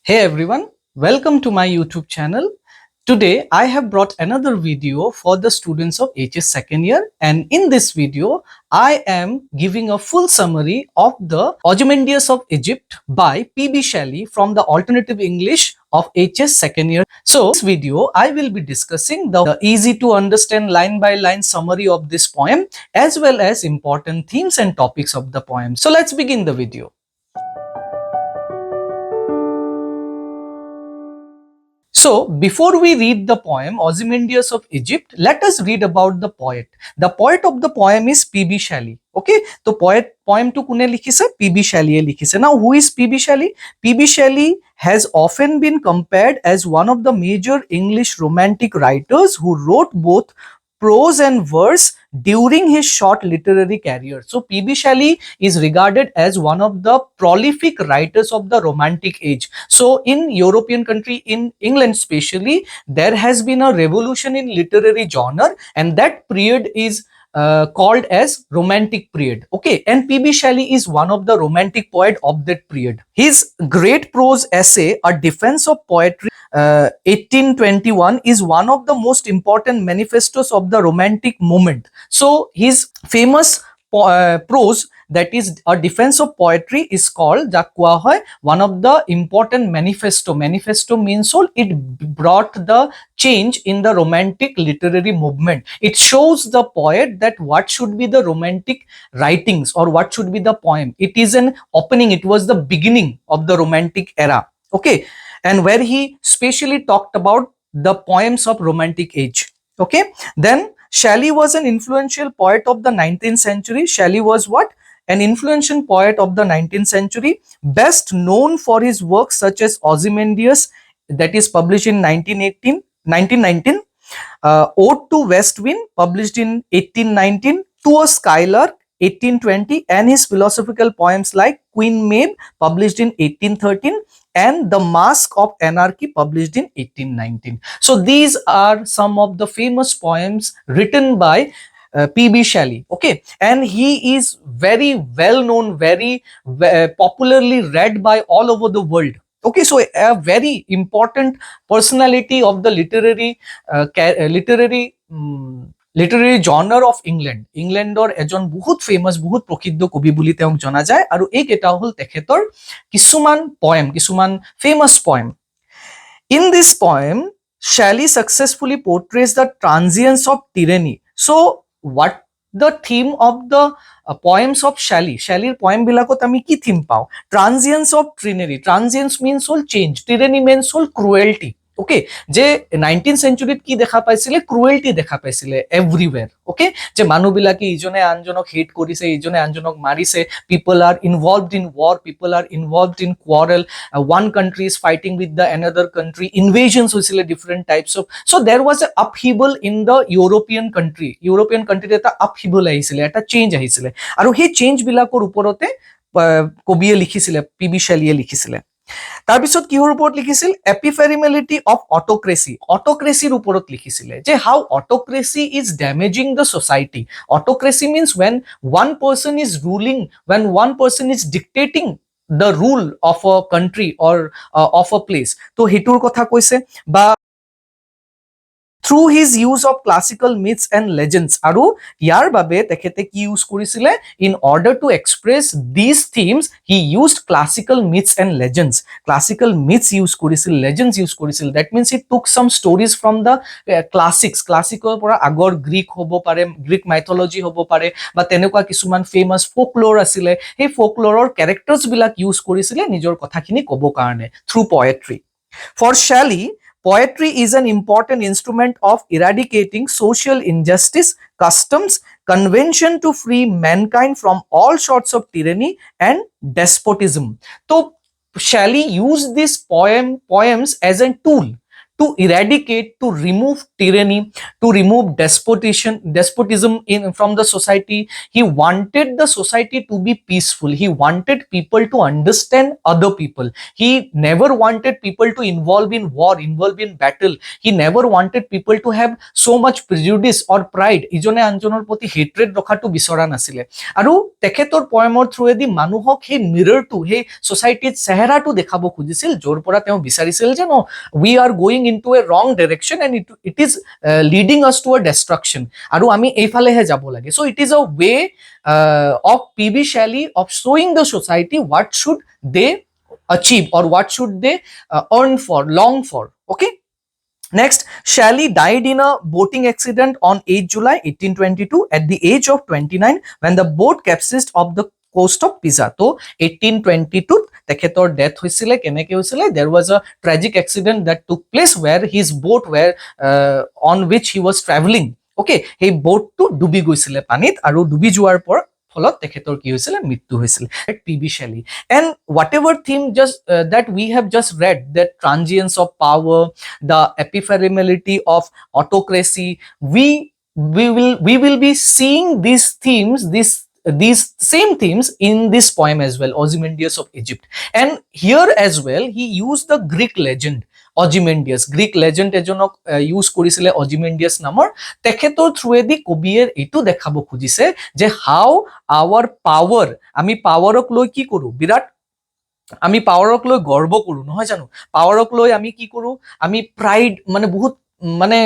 Hey everyone, welcome to my YouTube channel. Today I have brought another video for the students of HS second year, and in this video I am giving a full summary of the Ozymandias of Egypt by P.B. Shelley from the alternative English of HS second year. So in this video I will be discussing the easy to understand line by line summary of this poem as well as important themes and topics of the poem. So let's begin the video. So, before we read the poem Ozymandias of Egypt, let us read about the poet. The poet of the poem is P.B. Shelley. Okay, so poem to kune likhise? P.B. Shelley likhise. Now, who is P.B. Shelley? P.B. Shelley has often been compared as one of the major English romantic writers who wrote both prose and verse during his short literary career. So P.B. Shelley is regarded as one of the prolific writers of the Romantic age. So in European country, in England especially, there has been a revolution in literary genre, and that period is called as Romantic period. Okay, and P.B. Shelley is one of the romantic poet of that period. His great prose essay, A Defense of Poetry, 1821, is one of the most important manifestos of the Romantic movement. So his famous prose, that is A Defense of Poetry, is called one of the important manifesto. Manifesto means it brought the change in the romantic literary movement. It shows the poet that what should be the romantic writings or what should be the poem. It is an opening, it was the beginning of the romantic era. Okay, and where he specially talked about the poems of romantic age. Okay, then Shelley was an influential poet of the 19th century. Shelley was what? An influential poet of the 19th century, best known for his works such as Ozymandias, that is published in 1919, Ode to West Wind, published in 1819, To a Skylark, 1820, and his philosophical poems like Queen Mabe, published in 1813, and The Mask of Anarchy, published in 1819. So these are some of the famous poems written by P.B. Shelley. Okay, and he is very well known, very popularly read by all over the world. Okay, so a very important personality of the লিটারেৰী জনাৰ of ইংলেণ্ডৰ এজন বহুত famous, বহুত প্ৰসিদ্ধ কবি বুলি তেওঁক জনা যায়, আৰু এইকেইটা হ'ল তেখেতৰ কিছুমান পয়েম, কিছুমান famous poem. In this poem, Shelley successfully portrays the transience of tyranny. So what the theme of the poems of Shelley's poem bilakot ami ki theme pao? Transience of tyranny. Transience means all change, tyranny means all cruelty. ওকে, যে 19th centuryত কি দেখা পাইছিলে? ক্ৰুৱেলটি দেখা পাইছিলে এভৰিৱেৰ. ওকে, যে মানুহবিলাকে ইজনে আনজনক হেট কৰিছে, ইজনে আনজনক মাৰিছে. People are involved in war, people are involved in quarrel, one country is fighting with the another country, invasions হৈছিলে different types of. So' there was a upheaval in the European country. European কাণ্ট্ৰিত এটা upheaval আহিছিলে, এটা change আহিছিলে, আৰু সেই চেঞ্জবিলাকৰ ওপৰতে কবিয়ে লিখিছিলে, P.B. Shelleyয়ে লিখিছিলে. তাৰপিছত কিহৰ ওপৰত লিখিছিল? এপিফেৰিমেলিটি অফ অটোক্ৰেচি. অটোক্ৰেচিৰ ওপৰত লিখিছিলে যে how autocracy is damaging the society. Autocracy means when one person is ruling, when one person is dictating the rule of a country or of a place. তো সেইটোৰ কথা কৈছে. বা through his use of classical myths and legends, আৰু ইয়াৰ বাবে তেখেতে কি use কৰিছিলে? In order to express these themes, he used classical myths and legends. Classical myths use কৰিছিল, legends use কৰিছিল. That means he took some stories from the classics. Classical পৰা আগৰ Greek হ'ব পাৰে, গ্ৰীক মাইথলজি হ'ব পাৰে, বা তেনেকুৱা কিছুমান ফেমাছ ফোকলোৰ আছিলে. সেই ফোকলোৰৰ কেৰেক্টাৰ্ছ বিলাক ইউজ কৰিছিলে নিজৰ কথাখিনি ক'ব কাৰণে through poetry. For Shelley, poetry is an important instrument of eradicating social injustice, customs, convention to free mankind from all sorts of tyranny and despotism. So Shelley used these poems as a tool to eradicate, to remove tyranny, to remove despotism from the society. He wanted the society to be peaceful. He wanted people to understand other people. He never wanted people to involve in war, involve in battle. He never wanted people to have so much prejudice or pride, ইজনে আনজনৰ প্ৰতি হেট্ৰেড ৰখাটো বিচৰা নাছিলে। আৰু তেখেতৰ পয়েমৰ থ্ৰুৱেদি মানুহক সেই মিৰৰটো, সেই সোসাইটিৰ চেহেৰাটো দেখাব খুজিছিল, য'ৰ পৰা তেওঁ বিচাৰিছিল যে ন, we are going into a wrong direction and it is leading us to a destruction, আৰু আমি এইফালেহে যাব লাগে। So it is a way of P.B. Shelley of showing the society what should they achieve or what should they earn for, long for. Okay. Next, Shelly died in a boating accident on 8 July 1822 at the age of 29 when the boat capsized off the coast of Pisa. So 1822 তেখেতৰ death হৈছিলে। কেনেকে হৈছিলে? There was a tragic accident that took place where his boat were on which he was traveling. Okay, সেই boatটো ডুবি গৈছিলে পানীত, আৰু ডুবি যোৱাৰ পৰ ফলত তেখেতৰ কি হৈছিলে? মৃত্যু হৈছিলে। P.B. Shelley, and whatever theme just that we have just read, that transience of power, the ephemerality of autocracy, we will be seeing these themes, these same themes in this poem as well, Ozymandias of Egypt. And here as well he used the Greek legend Ozymandias, Greek legend এজনক use কৰিছিলে Ozymandias নামৰ। তেখেতৰ থ্ৰুৱেদি কবিয়ে এইটো দেখাব খুজিছে যে how our power, আমি পাৱাৰক লৈ কি কৰো, বিৰাট আমি পাৱাৰক লৈ গৰ্ব কৰো, নহয় জানো? পাৱাৰক লৈ আমি কি কৰো, আমি প্ৰাইড, মানে বহুত মানে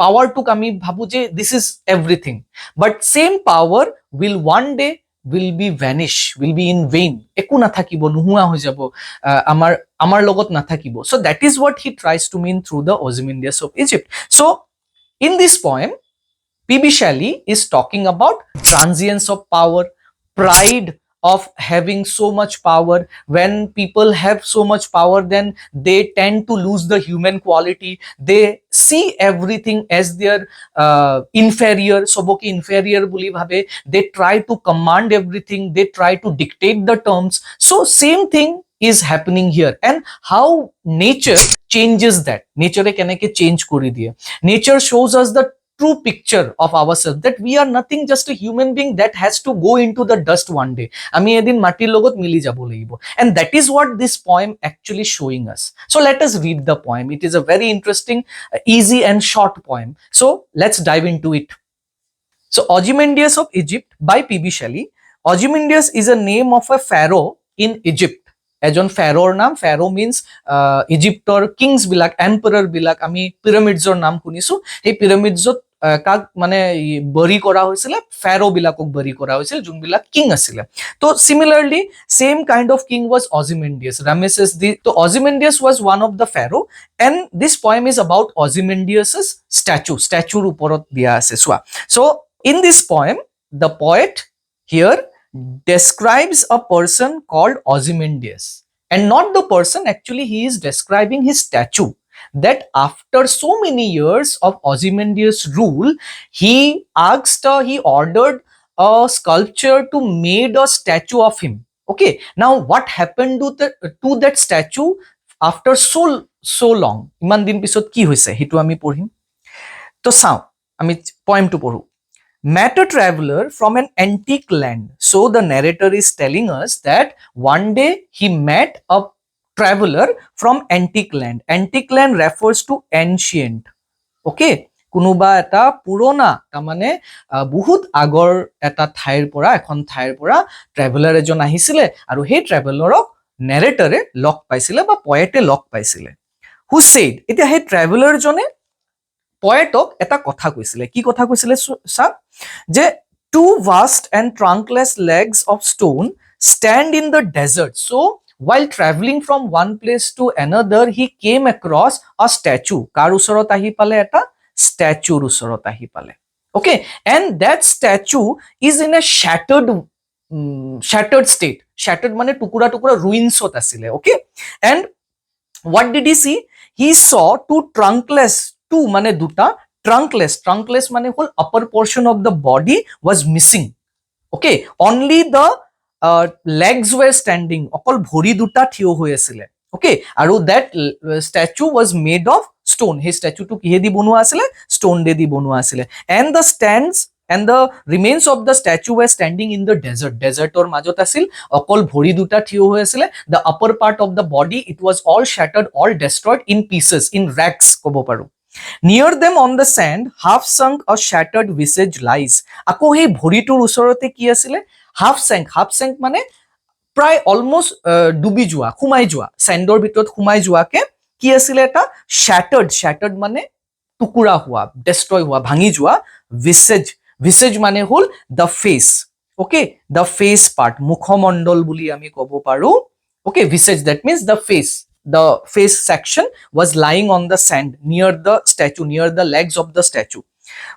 পাৱাৰটোক আমি ভাবো যে this is everything, but same power will one day will be vanish, will be in vain, একো নাথাকিব, নোহোৱা হৈ যাব, আমাৰ লগত নাথাকিব। So that is what he tries to mean through the Ozymandias of Egypt. So in this poem, P.B. Shelley is talking about transience of power, pride of having so much power. When people have so much power, then they tend to lose the human quality. They see everything as their inferior, soboki inferior boli bhabe. They try to command everything, they try to dictate the terms. So same thing is happening here, and how nature changes that. Nature keneke change kori diye. Nature shows us the true picture of ourselves, that we are nothing, just a human being that has to go into the dust one day. আমি এদিন মাটিৰ লগত মিলি যাব লাগিব, and that is what this poem actually showing us. So let us read the poem. It is a very interesting, easy and short poem. So let's dive into it. So Ozymandias of Egypt by P.B. Shelley. Ozymandias is a name of a pharaoh in Egypt. এজন ফেৰোৰ নাম। Pharaoh means ইজিপ্টৰ Kings বিলাক, এম্পাৰাৰ বিলাক। আমি পিৰামিডছৰ নাম শুনিছো। সেই পিৰামিডছত কাক মানে বৰি কৰা হৈছিলে? ফেৰো বিলাকক বৰি কৰা হৈছিল, যোনবিলাক কিং আছিলে। তো similarly same kind of king was Ozymandias, Ramesses the। তো Ozymandias was one of the pharaoh, and this poem is about Ozymandias's স্ট্যাচুৰ ওপৰত দিয়া আছে চোৱা। So in this poem, the poet here describes a person called Ozymandias, and not the person, actually he is describing his statue, that after so many years of Ozymandias rule, he ordered a sculpture to made a statue of him. Okay, now what happened to that statue after so long? ইমান দিন পিছত কি হৈছে হেতু আমি পঢ়িম। তো চাও, আমি পয়েমটো পঢ়ো। Met a traveler from an antique land. So the narrator is telling us that one day he met a traveler from antique land. Antique land refers to ancient. Okay, কোনোবা এটা পুৰণা, তাৰমানে বহুত আগৰ এটা ঠাইৰ পৰা, এখন ঠাইৰ পৰা ট্ৰেভেলাৰ এজন আহিছিলে, আৰু সেই ট্ৰেভেলাৰক নেৰেটৰে লগ পাইছিলে বা পয়েটে লগ পাইছিলে। Who said, এতিয়া সেই ট্ৰেভেলাৰ জনে পয়েটক এটা কথা কৈছিলে। কি কথা কৈছিলে চা, যে two vast and trunkless legs of stone stand in the desert. So while traveling from one place to another, he came across a statue. কাৰ ওচৰত আহি পালে? এটা স্ট্যাচুৰ ওচৰত আহি পালে। Okay, and that statue is in a shattered state. Shattered মানে টুকুৰা টুকুৰা ruinsত আছিলে। Okay, and what did he see? He saw two trunkless, two মানে দুটা, trunkless মানে হল upper portion of the body was missing. Okay, only the legs were standing, অকল ভৰি দুটা থিয় হৈ আছিলে। Okay, আৰু that statue was made of stone. His statue to kihe di bonua asile? Stone de di bonua asile. And the stands and the remains of the statue were standing in the desert. Desert or majot asil, okol bhori duta thiyo hoy asile. The upper part of the body, it was all shattered, all destroyed in pieces, in rags kobo paru. Near them on the sand, half sunk a shattered visage lies. Ako hei bhoritur usorote ki asile? Half sank mane প্ৰায় almost ডুবি যোৱা, সোমাই যোৱা, চেণ্ডৰ ভিতৰত সোমাই যোৱাকে কি আছিলে এটা শ্যাটাৰ্ড মানে টুকুৰা হোৱা, ডেষ্ট্ৰয় হোৱা, ভাঙি যোৱা, ভিছেজ মানে হ'ল the face, okay, the face part, মুখমণ্ডল বুলি আমি ক'ব পাৰো, okay, visage, that means the face. The face section was lying on the sand near the statue, near the legs of the statue,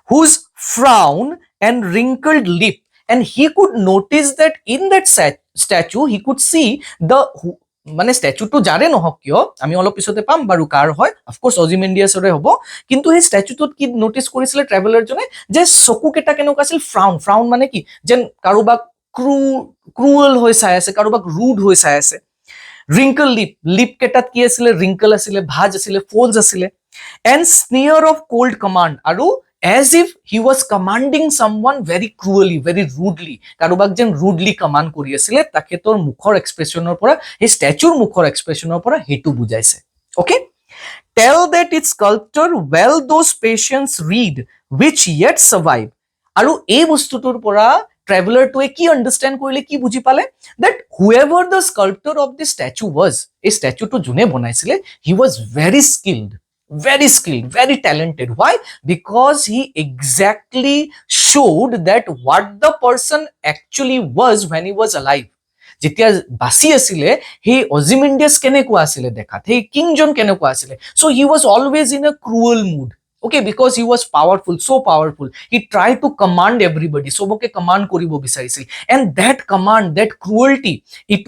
whose frown and wrinkled lip, and he could notice that in that statue he could see the মানে স্ট্যাচুটো যাৰে নহওক কিয়, আমি অলপ পিছতে পাম বাৰু কাৰ হয়, অফকোৰ্স অজিমেণ্ডিয়াছৰে হ'ব, কিন্তু সেই স্ট্যাচুটোত কি নোটিস কৰিছিলে ট্ৰেভেলাৰজনে, যে চকু কেইটা কেনেকুৱা আছিল, ফ্ৰাউন মানে কি, যেন কাৰোবাক ক্ৰুৱেল হৈ চাই আছে, কাৰোবাক ৰুড হৈ চাই আছে. wrinkle lip কেটাত কি আছিলে, wrinkle আছিলে, ভাঁজ আছিলে, folds আছিলে, and sneer of cold command, আৰু as if he was commanding someone very cruelly, very rudely, কাৰোবাক যেন rudely command কৰি আছিলে, তাকেতৰ মুখৰ এক্সপ্ৰেছনৰ পৰা, এই স্ট্যাচুৰ মুখৰ এক্সপ্ৰেছনৰ পৰা হেতু বুজাইছে. okay, tell that its sculptor well those patients read which yet survive. আৰু এই বস্তুটোৰ পৰা ট্ৰেভেলাৰটোৱে কি আন্ডাৰষ্টেণ্ড কৰিলে, কি বুজি পালে, that whoever the sculptor of the statue was, এই স্ট্যাচুটো যোনে বনাইছিলে, he was very skilled, very talented. Why? Because he exactly showed that what the person actually was when he was alive. যেতিয়া বাসি আছিলে, সেই অজিমেণ্ডিয়াছ কেনেকুৱা আছিলে দেখাত, সেই কিংজন কেনেকুৱা আছিলে, so he was always in a cruel mood. Okay, because he was powerful, so powerful, he tried to command everybody, সবকে command কৰিব বিচাৰিছিল, and that command, that cruelty, it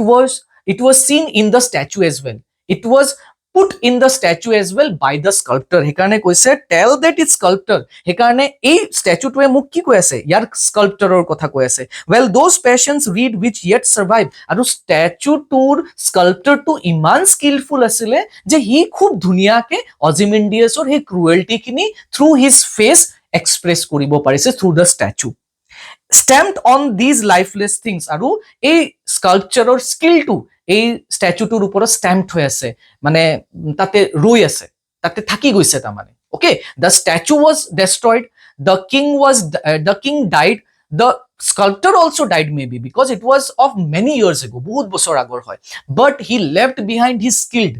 was seen in the statue as well. It was put in the statue as well by the sculptor. হেকাৰণে কৈছে tell that its sculptor, হেকাৰণে এই স্ট্যাচুটোৱে মোক কি কৈ আছে, ইয়াৰ স্কাল্পটৰৰ কথা কৈ আছে, well those patients read which yet survive. আৰু স্ট্যাচুটোৰ স্কাল্পটৰটো ইমান স্কিলফুল আছিলে যে হি খুব ধুনীয়াকে অজিমেণ্ডিয়াছৰ সেই ক্ৰুৱেলটিখিনি থ্ৰু হিজ ফেচ এক্সপ্ৰেছ কৰিব পাৰিছে through the statue. stamped on these lifeless things, আৰু এই স্কাল্পচাৰৰ স্কিলটো এই স্ট্যাচুটোৰ ওপৰত স্ট্যাম্পড হৈ আছে, মানে তাতে ৰৈ আছে, তাতে থাকি গৈছে তাৰমানে. okay, the statue was destroyed, the king died, the sculptor also died maybe because it was of many years ago, বহুত বছৰ আগৰ হয়, but he left behind his skill,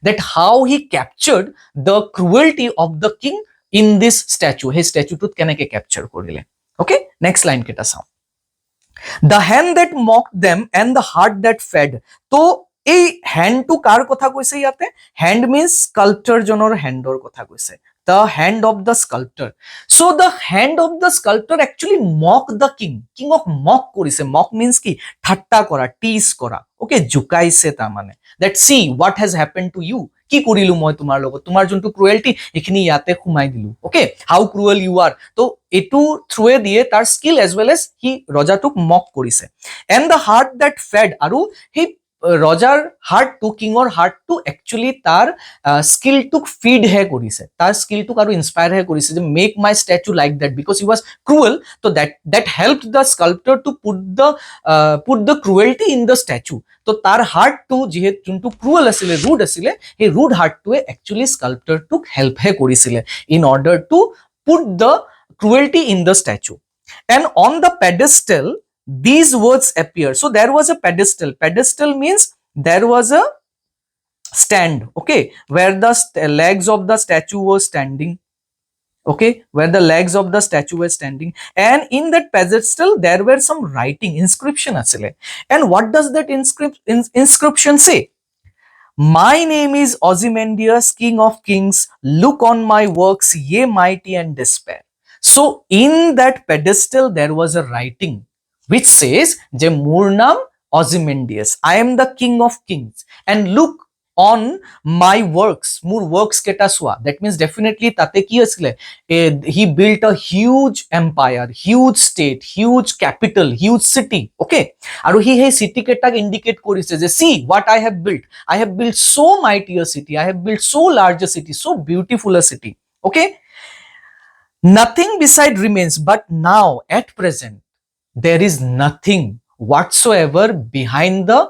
that how he captured the cruelty of the king in this statue. His statue to keneke capture korile. Okay, next line keta sao. The hand that mocked them and the heart that fed. তো এই hand to কাৰ কথা কৈছে ইয়াতে, hand means sculptor জনৰ handৰ কথা কৈছে, the hand of the sculptor. So the hand of the sculptor actually mocked the king of mock কৰিছে. mock means কি, ঠাট্টা কৰা, tease কৰা, okay, জুকাইছে তাৰমানে, that see what has happened to you, কি কৰিলো মই তোমাৰ লগত, তোমাৰ যোনটো ক্ৰুৱেলটি এইখিনি ইয়াতে সোমাই দিলো, okay, how cruel you are. তো এটো থ্ৰুৱে দিয়ে তাৰ স্কিল এজ ৱেল এজ হি ৰজাটোক মক কৰিছে. and the heart that fed, আৰু সেই ৰজাৰ হাৰ্টটো, কিঙৰ হাৰ্টটো একচুৱেলি তাৰ স্কিলটোক ফিড হে কৰিছে, তাৰ স্কিলটোক আৰু ইনস্পায়াৰ হে কৰিছে, যে make my statue like that, because he was cruel, তো that helped the sculptor to put the cruelty in the statue. তো তাৰ হাৰ্টটো যিহেতু যোনটো ক্ৰুৱেল আছিলে, ৰুড আছিলে, সেই ৰুড হাৰ্টটোৱে একচুৱেলি স্কাল্পটৰটোক হেল্প হে কৰিছিলে in order to put the cruelty in the statue. And on the pedestal these words appear. So there was a pedestal means there was a stand, okay, where the legs of the statue were standing, okay, where the legs of the statue were standing, and in that pedestal there were some writing, inscription asile. And what does that inscription say? My name is Ozymandias, king of kings, look on my works, ye mighty and despair. So in that pedestal there was a writing which says je mur naam Ozymandias, I am the king of kings, and look on my works, মোৰ works কেটা চোৱা, that means definitely তাতে কি আছিলে, he built a huge empire, huge state, huge capital, huge city, okay, আৰু he সেই city কেটাক indicate কৰিছে যে see what I have built so mighty a city, I have built so large a city, so beautiful a city, okay. Nothing beside remains, but now at present there is nothing whatsoever behind the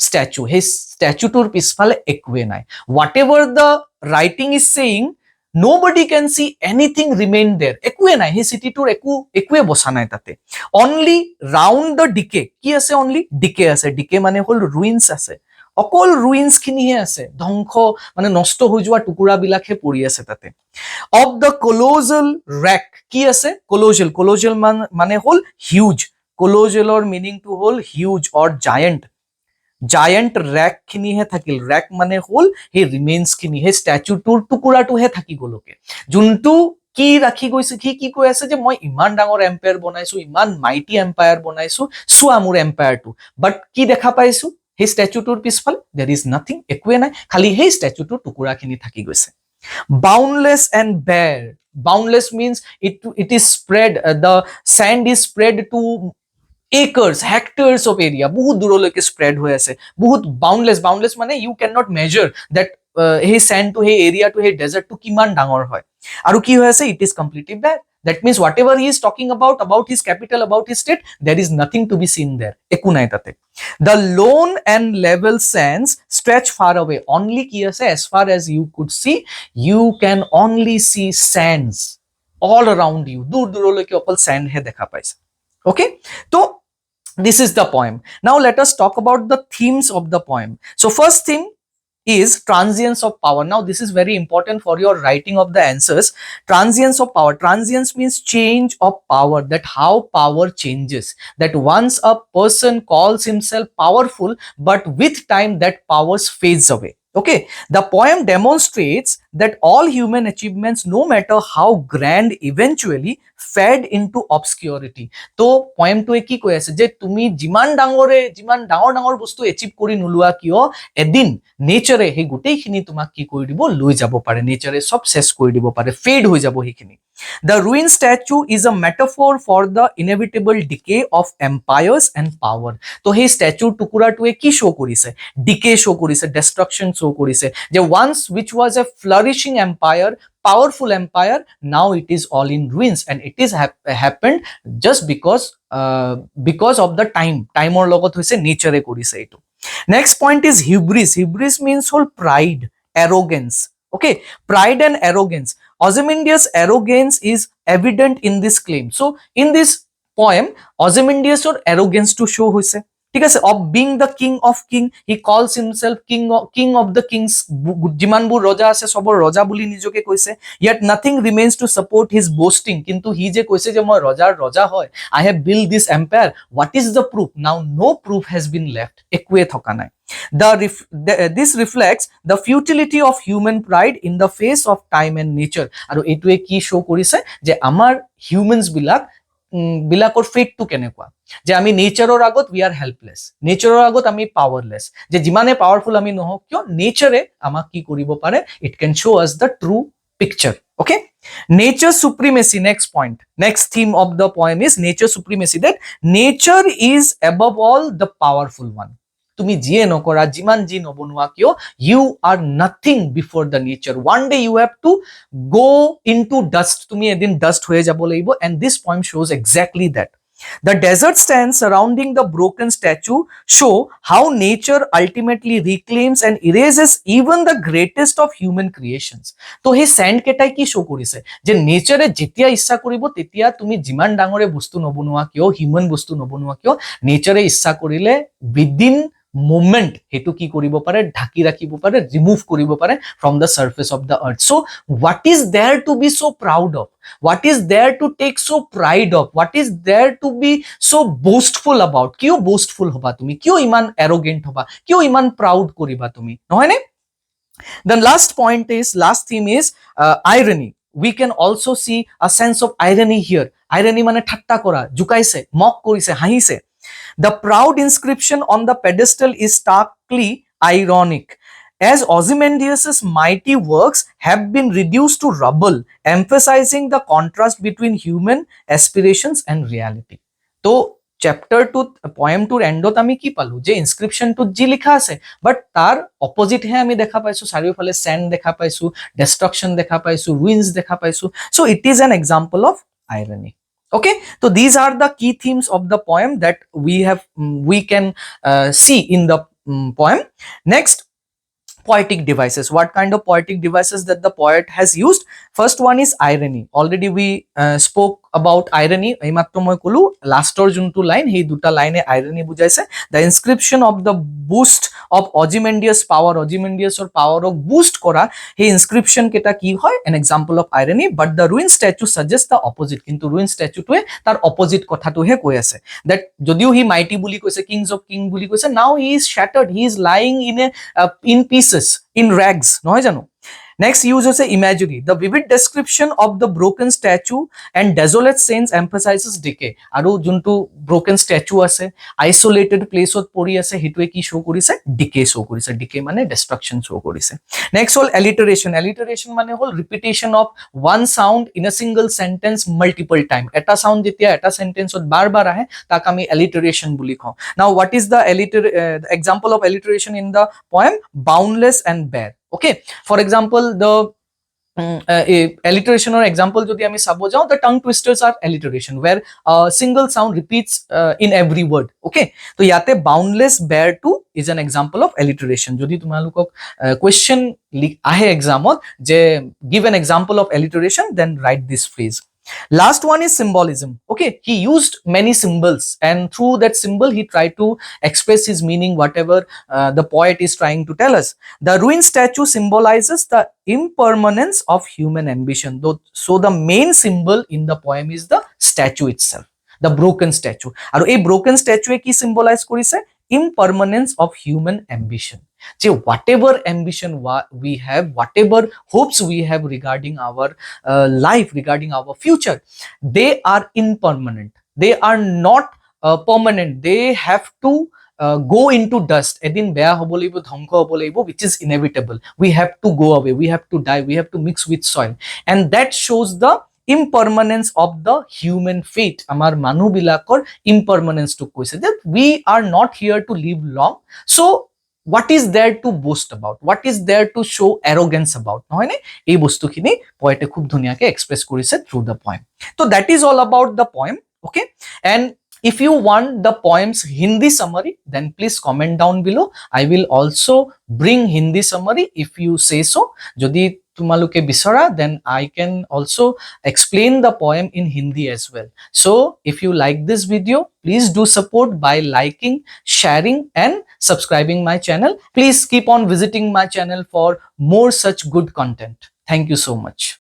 statue. His statue tour pisphale ekwe nai. Whatever the writing is saying, nobody can see anything remain there. Ekwe nai. His city tour ekwe bosa nai tate. Only round the decay. Ki ase only? Decay ase. Decay mane hol ruins ase. অকল ruins খিনিহে আছে, ধ্বংস মানে নষ্ট হৈ যোৱা টুকুৰা বিলাকহে পৰি আছে তাতে। of the colossal wreck, কি আছে? colossal মানে হল huge, colossal or meaning to হল huge or giant wreck খিনিহে থাকিল। wreck মানে হল সেই remains খিনি, সেই ষ্টেচুটোৰ টুকুৰাটোহে থাকি গলকে, যোনটো কি ৰাখি গৈছে, কি কৈ আছে যে মই ইমান ডাঙৰ এম্পায়াৰ বনাইছো, ইমান মাইটি এম্পায়াৰ বনাইছো, চোৱা মোৰ এম্পায়াৰটো, বাট কি দেখা পাইছো সেই ষ্টেচুটোৰ পিছফালে? there is nothing, একোৱে নাই, খালি সেই ষ্টেচুটোৰ টুকুৰাখিনি থাকি গৈছে। boundless and bare, boundless means it is spread, the sand is spread to acres, hectares of area, বহুত দূৰলৈকে spread হৈ আছে, বহুত boundless মানে you cannot measure that সেই sand to সেই area to সেই desert to কিমান ডাঙৰ হয়। আৰু কি হৈ আছে? it is completely bare, that means whatever he is talking about his capital, about his state, there is nothing to be seen there, একো নাই তাতে। the lone and level sands stretch far away, only কি আছে? as far as you could see, you can only see sands all around you, দূৰ দূৰলৈকে অকল sand হে দেখা পাইছে, okay। তো this is the poem. Now let us talk about the themes of the poem. So first theme is transience of power. Now this is very important for your writing of the answers. Transience of power. Transience means change of power, that how power changes, that once a person calls himself powerful, but with time that power fades away, okay। the poem demonstrates that all human achievements, no matter how grand, eventually fade into obscurity. তো পয়েমটোৱে কি কৈ আছে যে তুমি যিমান ডাঙৰ বস্তু achieve কৰি নোলোৱা কিয়, এদিন নেচাৰে সেই গোটেইখিনি তোমাক কি কৰি দিব, লৈ যাব পাৰে, নেচাৰে সব শেষ কৰি দিব পাৰে, ফেড হৈ যাব সেইখিনি। The ruined statue is a metaphor for the inevitable decay of empires and power. তো সেই ষ্টেচুৰ টুকুৰাটোৱে কি শ্ব' কৰিছে? ডিকে শ্ব' কৰিছে, destruction শ্ব' কৰিছে, যে once which was a flourishing empire, powerful empire, now it is all in ruins, and it is happened just because of the timeৰ লগত হৈছে, নেচাৰে কৰিছে এইটো। Next point is hubris. Hubris means whole pride, arrogance, okay, pride and arrogance. Ozymandias' arrogance is evident in this claim. So in this poem Ozymandias or arrogance to show hoise, ঠিক আছে, of being the king of king, he calls himself king of the kings, যিমানবোৰ ৰজা আছে সবৰ ৰজা বুলি নিজকে কৈছে, yet nothing remains to support his boasting, কিন্তু হি যে কৈছে যে মই ৰজাৰ ৰজা হয়, I have built this empire, what is the proof? Now no proof has been left, একোৱে থকা নাই। this reflects the futility of human pride in the face of time and nature, আৰু এইটোৱে কি শ্ব' কৰিছে যে আমাৰ হিউমেনছ বিলাকৰ ফেটটো কেনেকুৱা, যে আমি নেচাৰৰ আগত উই আৰ হেল্পলেছ, নেচাৰৰ আগত আমি পাৱাৰলেছ, যে যিমানে পাৱাৰফুল আমি নহওক কিয় নেচাৰে আমাক কি কৰিব পাৰে, ইট কেন শ্ব' আছ the true picture, okay। nature supremacy, next point, next theme of the poem is nature supremacy, that nature is above all the powerful one. তুমি যিয়ে নকৰা, যিমান যি নবনোৱা কিয়, you are nothing before the nature. One day you have to go into dust, তুমি এদিন dust হয়ে যাব লাগিব, and this poem shows exactly that. The desert stands surrounding the broken statue show how nature ultimately reclaims and erases even the greatest of human creations. তো সেই sand কেটাই কি show কৰিছে যে নেচাৰে যেতিয়া ইচ্ছা কৰিব তেতিয়া তুমি যিমান ডাঙৰে বস্তু নবনোৱা কিয়, হিউম্যান বস্তু নবনোৱা কিয়, নেচাৰে ইচ্ছা কৰিলে উইদিন moment হেতু কি কৰিব পাৰে, ঢাকি ৰাখিব পাৰে, ৰিমুভ কৰিব পাৰে from the surface of the earth. So what is there to be so proud of, what is there to take so pride of, what is there to be so boastful about? কিয় boastful হবা তুমি, কিয় ইমান arrogant হবা, কিয় ইমান proud কৰিবা তুমি, নহয় নে? The last point is, last theme is irony. We can also see a sense of irony here. Irony মানে ঠাট্টা কৰা, জুকাইছে, মক কৰিছে, হাঁহিছে। The proud inscription on the pedestal is starkly ironic. as Ozymandias' mighty works have been reduced to rubble, emphasizing the contrast between human aspirations and reality. তো chapter two poem tour এণ্ডত আমি কি পালো যে ইনস্ক্ৰিপশ্যনটোত যি লিখা আছে বাট তাৰ অপজিটহে আমি দেখা পাইছো চাৰিওফালে চেণ্ড দেখা পাইছো destruction দেখা পাইছো ruins দেখা পাইছো so it is an example of irony. Okay, so these are the key themes of the poem that we can see in the poem. Next, poetic devices. What kind of poetic devices that the poet has used? First one is irony. Already we spoke about irony. এইমাত্ৰ মই কলো লাষ্টৰ যোনটো line সেই দুটা লাইনে irony বুজাইছে. The inscription of the boost of Ozymandias power, Ozymandias-ৰ পাৱাৰক বুষ্ট কৰা সেই ইনস্ক্ৰিপশ্যন কেইটা কি হয়? An example of irony, but the ruin statue suggests the opposite. কিন্তু ruin statue-টোৱে তাৰ অপোজিট কথাটোহে কৈ আছে that যদিও হি mighty বুলি কৈছে, kings of king বুলি কৈছে, now he is shattered, he is lying in pieces, in rags, নহয় জানো? Next use হৈছে imagery. The vivid description of the broken statue and desolate scenes emphasizes decay. আৰু যোনটো broken statue আছে, isolated placeত পৰি আছে, সেইটোৱে কি show কৰিছে? Decay show কৰিছে. Decay মানে destruction show কৰিছে. Next হ'ল alliteration. Alliteration মানে হ'ল repetition of one sound in a single sentence multiple time. এটা sound যেতিয়া এটা sentenceত বাৰ বাৰ আহে তাক আমি alliteration বুলি কওঁ. Now what is the example of alliteration in the poem? Boundless and bare. Okay, for example, the alliteration or example jodi ami sabo jao, the tongue twisters are alliteration where a single sound repeats in every word. Okay, so yate boundless bare to is an example of alliteration. Jodi tumalukok question ahe exam je give an example of alliteration, then write this phrase. Last one is symbolism. Okay, he used many symbols and through that symbol he tried to express his meaning, whatever the poet is trying to tell us. The ruined statue symbolizes the impermanence of human ambition. So the main symbol in the poem is the statue itself, the broken statue. Aru ei broken statue ki symbolize korise? Impermanence of human ambition. So whatever ambition we have, whatever hopes we have regarding our life, regarding our future, they are impermanent. They are not permanent. They have to go into dust. Edin beya hobo laibo, dhongko hobo laibo, which is inevitable. We have to go away. We have to die. We have to mix with soil. And that shows the impermanence of the human fate. Amar manu bilakor impermanence to koise that we are not here to live long. So what is there to boast about? What is there to show arrogance about? নহয় নে? এই বস্তুখিনি poet খুব ধুনীয়াকে express কৰিছে through the poem. So that is all about the poem. Okay, and if you want the poem's Hindi summary, then please comment down below. I will also bring Hindi summary if you say so. Jodi tumaluke bisara, then I can also explain the poem in Hindi as well. So if you like this video, please do support by liking, sharing and subscribing my channel. Please keep on visiting my channel for more such good content. Thank you so much.